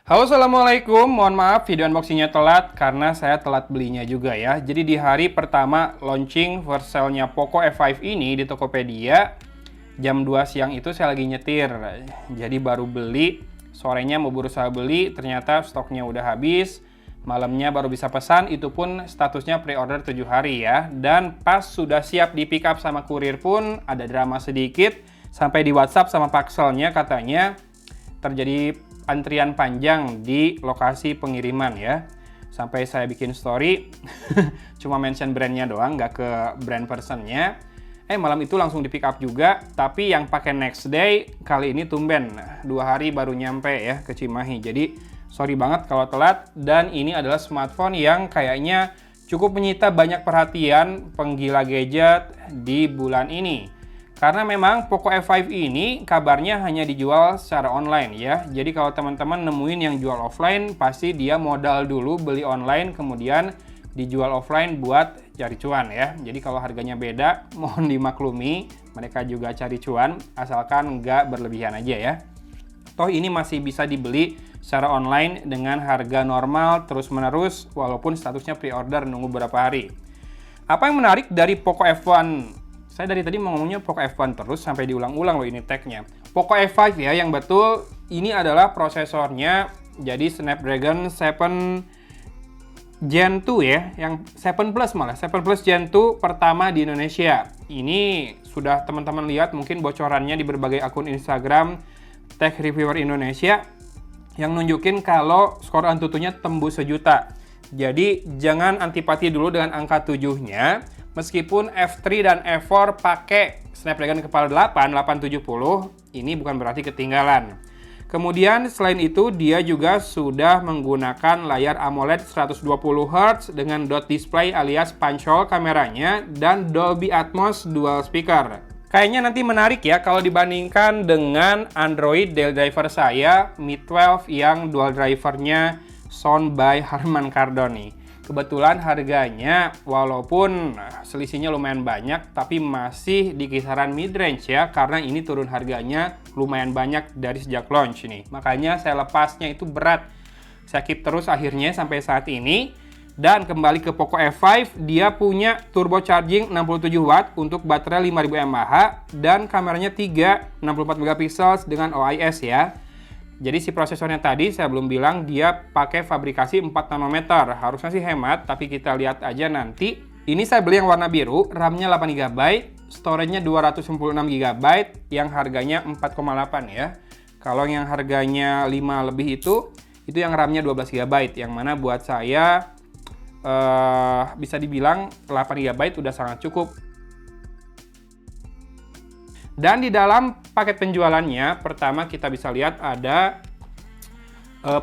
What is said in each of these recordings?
Halo, Assalamualaikum. Mohon maaf video unboxingnya telat karena saya telat belinya juga ya. Jadi di hari pertama launching first sale-nya Poco F5 ini di Tokopedia, jam 2 siang itu saya lagi nyetir. Jadi baru beli, sorenya mau berusaha beli, ternyata stoknya udah habis. Malamnya baru bisa pesan, itu pun statusnya pre-order 7 hari ya. Dan pas sudah siap di pick up sama kurir pun ada drama sedikit. Sampai di WhatsApp sama Pakselnya katanya terjadi antrian panjang di lokasi pengiriman ya. Sampai saya bikin story, cuma mention brandnya doang, nggak ke brand personnya. Malam itu langsung di pick up juga, tapi yang pakai next day kali ini tumben 2 hari baru nyampe ya ke Cimahi. Jadi sorry banget kalau telat, dan ini adalah smartphone yang kayaknya cukup menyita banyak perhatian penggila gadget di bulan ini. Karena memang Poco F5 ini kabarnya hanya dijual secara online ya. Jadi kalau teman-teman nemuin yang jual offline, pasti dia modal dulu beli online, kemudian dijual offline buat cari cuan ya. Jadi kalau harganya beda, mohon dimaklumi, mereka juga cari cuan, asalkan nggak berlebihan aja ya. Toh ini masih bisa dibeli secara online dengan harga normal terus-menerus, walaupun statusnya pre-order nunggu beberapa hari. Apa yang menarik dari Poco F1? Saya dari tadi mau ngomongnya Poco F1 terus sampai diulang-ulang loh ini tagnya. Poco F5 ya, yang betul ini adalah prosesornya jadi Snapdragon 7 Gen 2 ya, yang 7 Plus malah, 7 Plus Gen 2 pertama di Indonesia. Ini sudah teman-teman lihat mungkin bocorannya di berbagai akun Instagram Tech Reviewer Indonesia yang nunjukin kalau skor Antutunya tembus 1 juta. Jadi jangan antipati dulu dengan angka 7-nya. Meskipun F3 dan F4 pakai Snapdragon kepala 870, ini bukan berarti ketinggalan. Kemudian selain itu dia juga sudah menggunakan layar AMOLED 120Hz dengan dot display alias punch hole kameranya dan Dolby Atmos dual speaker. Kayaknya nanti menarik ya kalau dibandingkan dengan Android daily driver saya Mi 12 yang dual drivernya sound by Harman Kardon. Kebetulan harganya walaupun selisihnya lumayan banyak, tapi masih di kisaran mid-range ya, karena ini turun harganya lumayan banyak dari sejak launch nih. Makanya saya lepasnya itu berat. Saya keep terus akhirnya sampai saat ini. Dan kembali ke Poco F5, dia punya turbo charging 67 watt untuk baterai 5000 mAh dan kameranya 3 64 megapiksel dengan OIS ya. Jadi si prosesornya tadi saya belum bilang dia pakai fabrikasi 4 nanometer. Harusnya sih hemat, tapi kita lihat aja nanti. Ini saya beli yang warna biru, RAM-nya 8 GB, storage-nya 256 GB yang harganya 4,8 ya. Kalau yang harganya 5 lebih itu yang RAM-nya 12 GB, yang mana buat saya bisa dibilang 8 GB udah sangat cukup. Dan di dalam paket penjualannya, pertama kita bisa lihat ada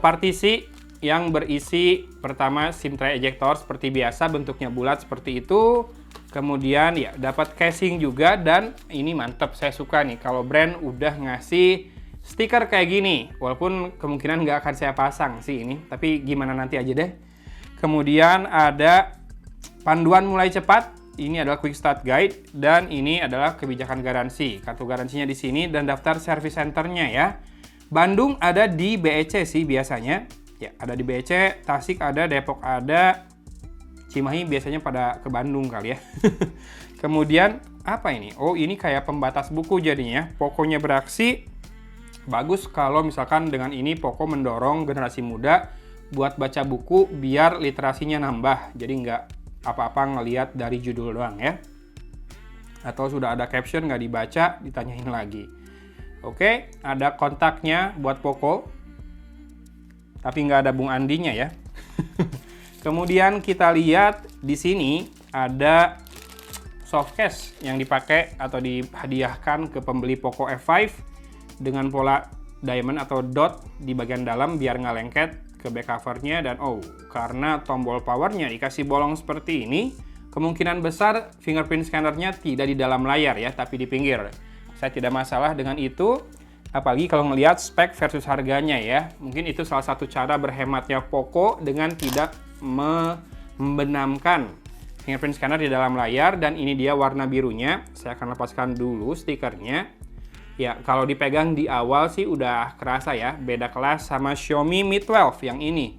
partisi yang berisi pertama SIM tray ejector seperti biasa, bentuknya bulat seperti itu. Kemudian ya dapat casing juga, dan ini mantep, saya suka nih kalau brand udah ngasih stiker kayak gini. Walaupun kemungkinan nggak akan saya pasang sih ini, tapi gimana nanti aja deh. Kemudian ada panduan mulai cepat. Ini adalah Quick Start Guide, dan ini adalah kebijakan garansi. Kartu garansinya di sini dan daftar service centernya ya. Bandung ada di BEC sih biasanya. Ya, ada di BEC, Tasik ada, Depok ada, Cimahi biasanya pada ke Bandung kali ya. Kemudian apa ini? Oh, ini kayak pembatas buku jadinya. Poconya beraksi. Bagus kalau misalkan dengan ini Poco mendorong generasi muda buat baca buku biar literasinya nambah. Jadi nggak apa-apa ngelihat dari judul doang ya. Atau sudah ada caption nggak dibaca, ditanyain lagi. Oke, ada kontaknya buat Poco. Tapi nggak ada Bung Andinya ya. Kemudian kita lihat di sini ada softcase yang dipakai atau dihadiahkan ke pembeli Poco F5 dengan pola diamond atau dot di bagian dalam biar nggak lengket ke back covernya. Dan karena tombol powernya dikasih bolong seperti ini, kemungkinan besar fingerprint scannernya tidak di dalam layar ya, tapi di pinggir. Saya tidak masalah dengan itu, apalagi kalau ngelihat spek versus harganya ya. Mungkin itu salah satu cara berhematnya Poco dengan tidak membenamkan fingerprint scanner di dalam layar. Dan ini dia warna birunya, saya akan lepaskan dulu stikernya. Ya, kalau dipegang di awal sih udah kerasa ya, beda kelas sama Xiaomi Mi 12 yang ini.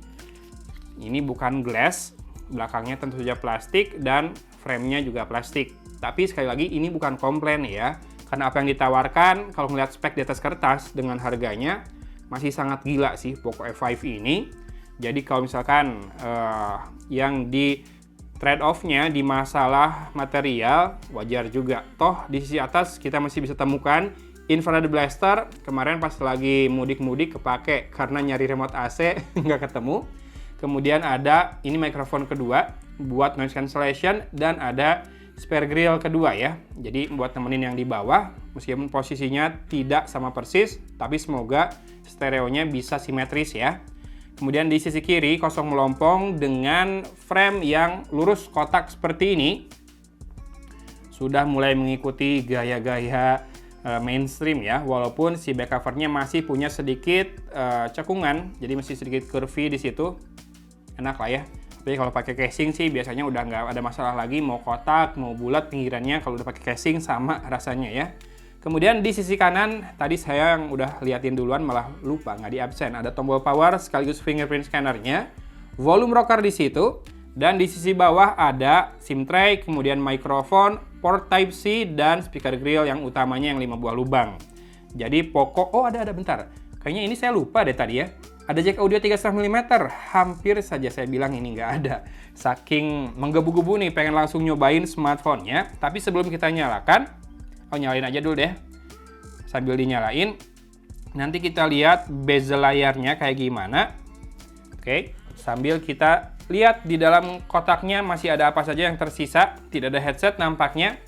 Ini bukan glass, belakangnya tentu saja plastik dan frame-nya juga plastik. Tapi sekali lagi ini bukan komplain ya, karena apa yang ditawarkan kalau ngeliat spek di atas kertas dengan harganya masih sangat gila sih Poco F5 ini. Jadi kalau misalkan yang di trade off-nya di masalah material wajar juga. Toh di sisi atas kita masih bisa temukan infrared blaster, kemarin pas lagi mudik-mudik kepake karena nyari remote AC nggak ketemu. Kemudian ada ini mikrofon kedua buat noise cancellation dan ada spare grill kedua ya. Jadi buat temenin yang di bawah, meskipun posisinya tidak sama persis, tapi semoga stereonya bisa simetris ya. Kemudian di sisi kiri kosong melompong dengan frame yang lurus kotak seperti ini. Sudah mulai mengikuti gaya-gaya mainstream ya, walaupun si back covernya masih punya sedikit cekungan, jadi masih sedikit curvy di situ. Enak lah ya. Tapi kalau pakai casing sih biasanya udah nggak ada masalah lagi, mau kotak, mau bulat pinggirannya kalau udah pakai casing sama rasanya ya. Kemudian di sisi kanan, tadi saya yang udah liatin duluan malah lupa, nggak di absen. Ada tombol power sekaligus fingerprint scannernya, volume rocker di situ, dan di sisi bawah ada SIM tray, kemudian mikrofon, port Type-C, dan speaker grill yang utamanya yang 5 buah lubang. Jadi Poco, oh ada bentar. Kayaknya ini saya lupa deh tadi ya. Ada jack audio 3,5 mm, hampir saja saya bilang ini nggak ada. Saking menggebu-gebu nih pengen langsung nyobain smartphone-nya. Tapi sebelum kita nyalakan, nyalain aja dulu deh. Sambil dinyalain, nanti kita lihat bezel layarnya kayak gimana. Oke, sambil kita lihat di dalam kotaknya masih ada apa saja yang tersisa. Tidak ada headset nampaknya.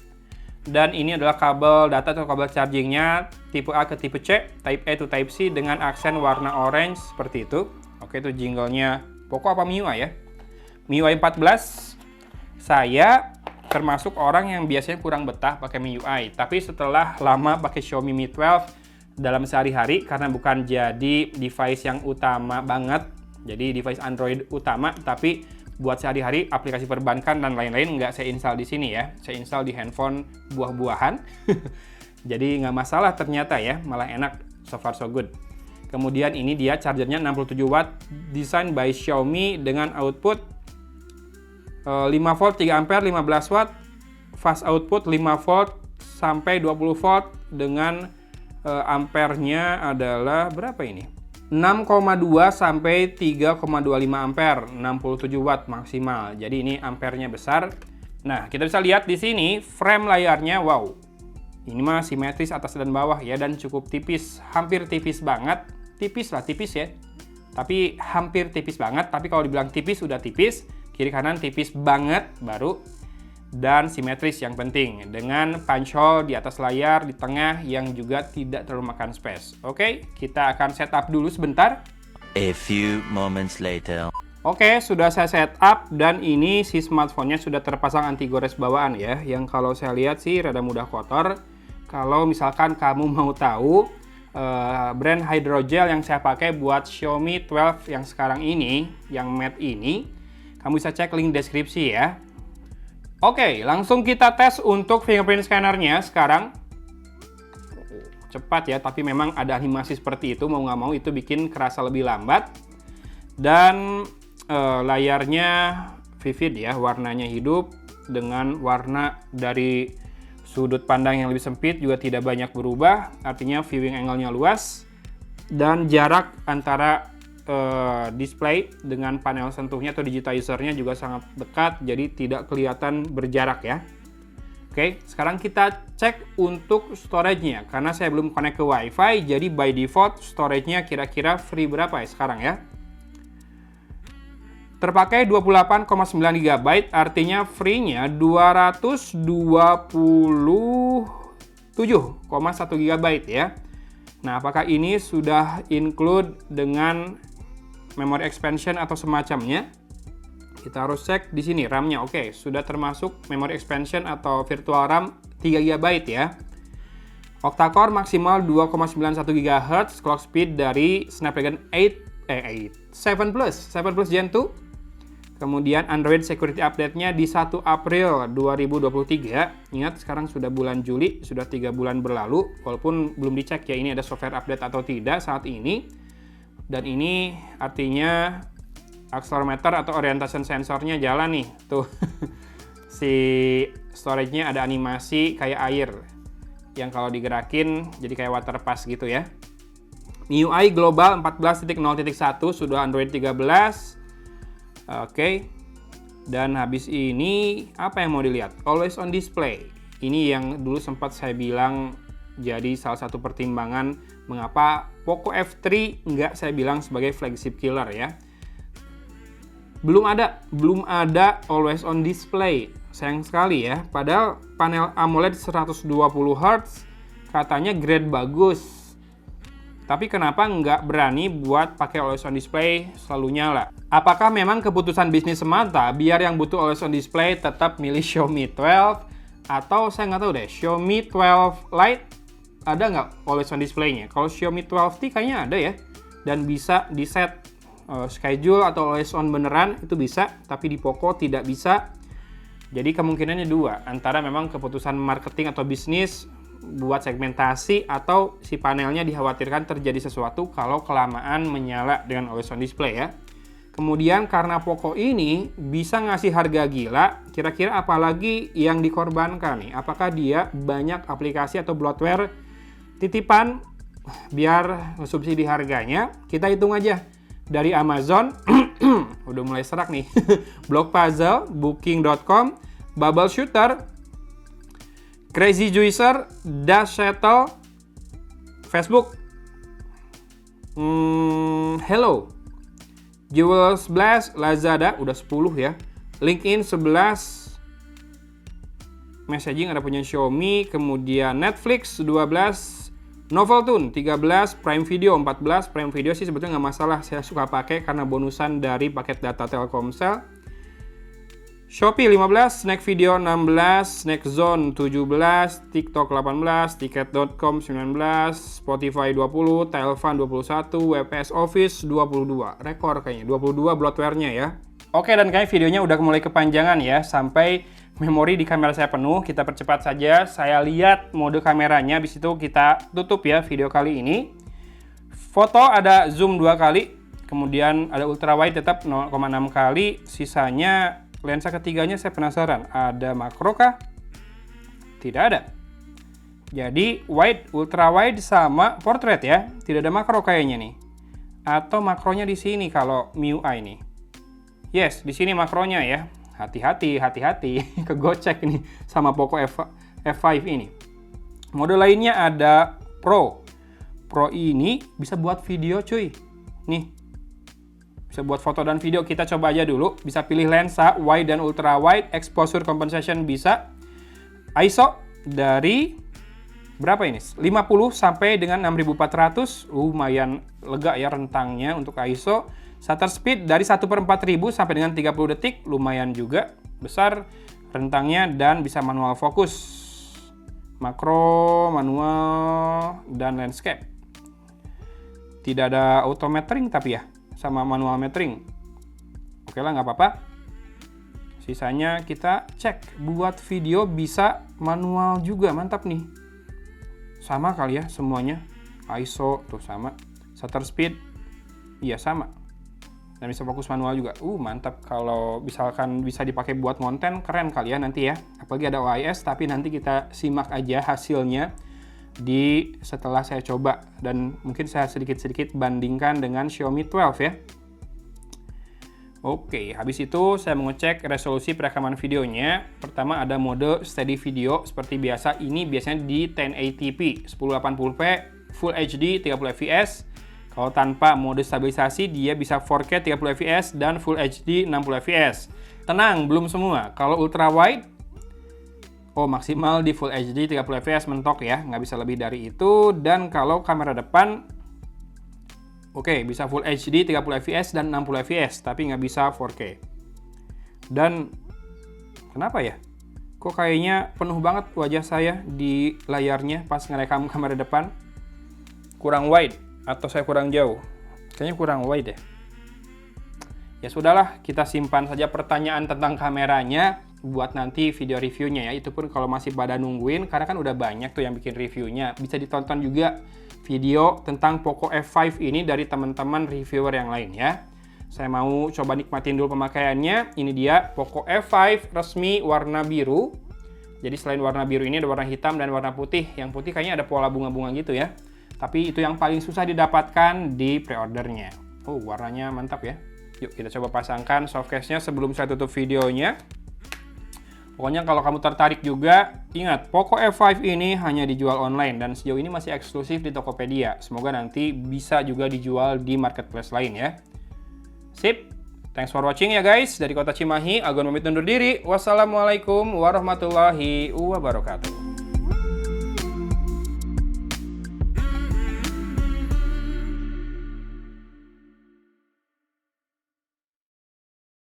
Dan ini adalah kabel data atau kabel chargingnya tipe A ke tipe C, Type A to Type C dengan aksen warna orange seperti itu. Oke, itu jinglenya Poco apa MIUI ya? MIUI 14. Saya termasuk orang yang biasanya kurang betah pakai MIUI, tapi setelah lama pakai Xiaomi Mi 12 dalam sehari-hari karena bukan jadi device yang utama banget, jadi device Android utama, tapi buat sehari-hari aplikasi perbankan dan lain-lain nggak saya install di sini ya, saya install di handphone buah-buahan. Jadi nggak masalah ternyata ya, malah enak, so far so good. Kemudian ini dia chargernya 67 watt, desain by Xiaomi dengan output 5 volt 3 ampere 15 watt, fast output 5 volt sampai 20 volt dengan ampernya adalah berapa ini? 6,2 sampai 3,25 ampere, 67 watt maksimal. Jadi ini ampernya besar. Nah, kita bisa lihat di sini frame layarnya, wow. Ini mah simetris atas dan bawah ya, dan cukup tipis, hampir tipis banget. Tipis lah, tipis ya. Tapi hampir tipis banget, tapi kalau dibilang tipis udah tipis, kiri kanan tipis banget baru. Dan simetris yang penting, dengan punch hole di atas layar, di tengah yang juga tidak terlalu makan space. Oke, kita akan setup dulu sebentar. A few moments later. Oke, sudah saya setup dan ini si smartphone-nya sudah terpasang anti gores bawaan ya, yang kalau saya lihat sih rada mudah kotor. Kalau misalkan kamu mau tahu brand hydrogel yang saya pakai buat Xiaomi 12 yang sekarang ini, yang matte ini, kamu bisa cek link deskripsi ya. Oke, langsung kita tes untuk fingerprint scannernya sekarang. Cepat ya, tapi memang ada animasi seperti itu, mau nggak mau itu bikin kerasa lebih lambat. Dan layarnya vivid ya, warnanya hidup dengan warna dari sudut pandang yang lebih sempit juga tidak banyak berubah, artinya viewing angle-nya luas. Dan jarak antara display dengan panel sentuhnya atau digitizer-nya juga sangat dekat, jadi tidak kelihatan berjarak ya. Oke, sekarang kita cek untuk storage-nya. Karena saya belum connect ke WiFi, jadi by default storage-nya kira-kira free berapa ya sekarang ya? Terpakai 28,9 GB, artinya free-nya 227,1 GB ya. Nah, apakah ini sudah include dengan memory expansion atau semacamnya? Kita harus cek di sini RAM-nya. Oke, sudah termasuk memory expansion atau virtual RAM 3 GB ya. Octa-core maksimal 2,91 GHz, clock speed dari Snapdragon 7 Plus Gen 2 Kemudian Android Security Update-nya di 1 April 2023. Ingat, sekarang sudah bulan Juli, sudah 3 bulan berlalu. Walaupun belum dicek ya ini ada software update atau tidak saat ini. Dan ini artinya accelerometer atau orientation sensornya jalan nih. Tuh, si storage-nya ada animasi kayak air. Yang kalau digerakin jadi kayak water pass gitu ya. MIUI Global 14.0.1 sudah Android 13. Oke. Dan habis ini apa yang mau dilihat? Always on display. Ini yang dulu sempat saya bilang jadi salah satu pertimbangan mengapa Poco F3 nggak saya bilang sebagai flagship killer ya. Belum ada always on display. Sayang sekali ya. Padahal panel AMOLED 120 Hz katanya grade bagus. Tapi kenapa nggak berani buat pakai always on display selalu nyala? Apakah memang keputusan bisnis semata biar yang butuh always on display tetap milih Xiaomi 12? Atau saya nggak tahu deh, Xiaomi 12 Lite ada nggak always on display-nya? Kalau Xiaomi 12T kayaknya ada ya. Dan bisa di set schedule atau always on beneran itu bisa, tapi di Poco tidak bisa. Jadi kemungkinannya dua, antara memang keputusan marketing atau bisnis buat segmentasi atau si panelnya dikhawatirkan terjadi sesuatu kalau kelamaan menyala dengan always on display ya. Kemudian karena Poco ini bisa ngasih harga gila, kira-kira apalagi yang dikorbankan nih? Apakah dia banyak aplikasi atau bloatware titipan biar subsidi harganya? Kita hitung aja. Dari Amazon, udah mulai serak nih. Blockpuzzle, Booking.com, Bubble Shooter, Crazy Juicer, Dash Shuttle, Facebook, Hello, Jewels Blast, Lazada, udah 10 ya. LinkedIn 11, Messaging ada punya Xiaomi, kemudian Netflix 12, Noveltune 13, Prime Video 14. Prime Video sih sebetulnya nggak masalah, saya suka pakai karena bonusan dari paket data Telkomsel. Shopee 15, Snack Video 16, Snack Zone 17, TikTok 18, Tiket.com 19, Spotify 20, Tailfan 21, WPS Office 22. Rekor kayaknya, 22 bloatware-nya ya. Oke, dan kayaknya videonya udah mulai kepanjangan ya, sampai memori di kamera saya penuh. Kita percepat saja, saya lihat mode kameranya, habis itu kita tutup ya video kali ini. Foto ada zoom 2 kali, kemudian ada ultrawide tetap 0,6 kali, sisanya lensa ketiganya saya penasaran, ada makro kah? Tidak ada. Jadi wide, ultrawide sama portrait ya, tidak ada makro kayaknya nih. Atau makronya di sini kalau MIUI nih. Yes, di sini makronya ya. Hati-hati, kegocek nih sama Poco F5 ini. Mode lainnya ada Pro. Pro ini bisa buat video cuy. Nih, bisa buat foto dan video. Kita coba aja dulu. Bisa pilih lensa wide dan ultra wide, exposure compensation bisa. ISO dari berapa ini? 50 sampai dengan 6400. Lumayan lega ya rentangnya untuk ISO. Shutter speed dari 1/4000 sampai dengan 30 detik. Lumayan juga besar rentangnya dan bisa manual fokus. Makro, manual, dan landscape. Tidak ada auto metering tapi ya, sama manual metering. Oke lah, nggak apa-apa. Sisanya kita cek. Buat video bisa manual juga, mantap nih. Sama kali ya semuanya. ISO tuh sama. Shutter speed, iya sama. Dan bisa fokus manual juga. Mantap. Kalau misalkan bisa dipakai buat konten, keren kali ya nanti ya. Apalagi ada OIS, tapi nanti kita simak aja hasilnya setelah saya coba. Dan mungkin saya sedikit-sedikit bandingkan dengan Xiaomi 12 ya. Oke, habis itu saya mengecek resolusi perekaman videonya. Pertama ada mode steady video seperti biasa. Ini biasanya di 1080p, 1080p, Full HD 30 fps. Kalau tanpa mode stabilisasi, dia bisa 4K 30 fps dan Full HD 60 fps. Tenang, belum semua. Kalau ultra wide, maksimal di Full HD 30 fps mentok ya, nggak bisa lebih dari itu. Dan kalau kamera depan, bisa Full HD 30 fps dan 60 fps, tapi nggak bisa 4K. Dan kenapa ya? Kok kayaknya penuh banget wajah saya di layarnya pas ngerekam kamera depan? Kurang wide. Atau saya kurang jauh? Kayaknya kurang wide ya. Ya sudahlah, kita simpan saja pertanyaan tentang kameranya buat nanti video reviewnya ya. Itu pun kalau masih pada nungguin, karena kan udah banyak tuh yang bikin reviewnya. Bisa ditonton juga video tentang Poco F5 ini dari teman-teman reviewer yang lain ya. Saya mau coba nikmatin dulu pemakaiannya. Ini dia Poco F5 resmi warna biru. Jadi selain warna biru ini ada warna hitam dan warna putih. Yang putih kayaknya ada pola bunga-bunga gitu ya. Tapi itu yang paling susah didapatkan di pre-ordernya. Oh, warnanya mantap ya. Yuk kita coba pasangkan softcase-nya sebelum saya tutup videonya. Pokoknya kalau kamu tertarik juga, ingat Poco F5 ini hanya dijual online dan sejauh ini masih eksklusif di Tokopedia. Semoga nanti bisa juga dijual di marketplace lain ya. Sip, thanks for watching ya guys. Dari kota Cimahi, Agon pamit undur diri. Wassalamualaikum warahmatullahi wabarakatuh.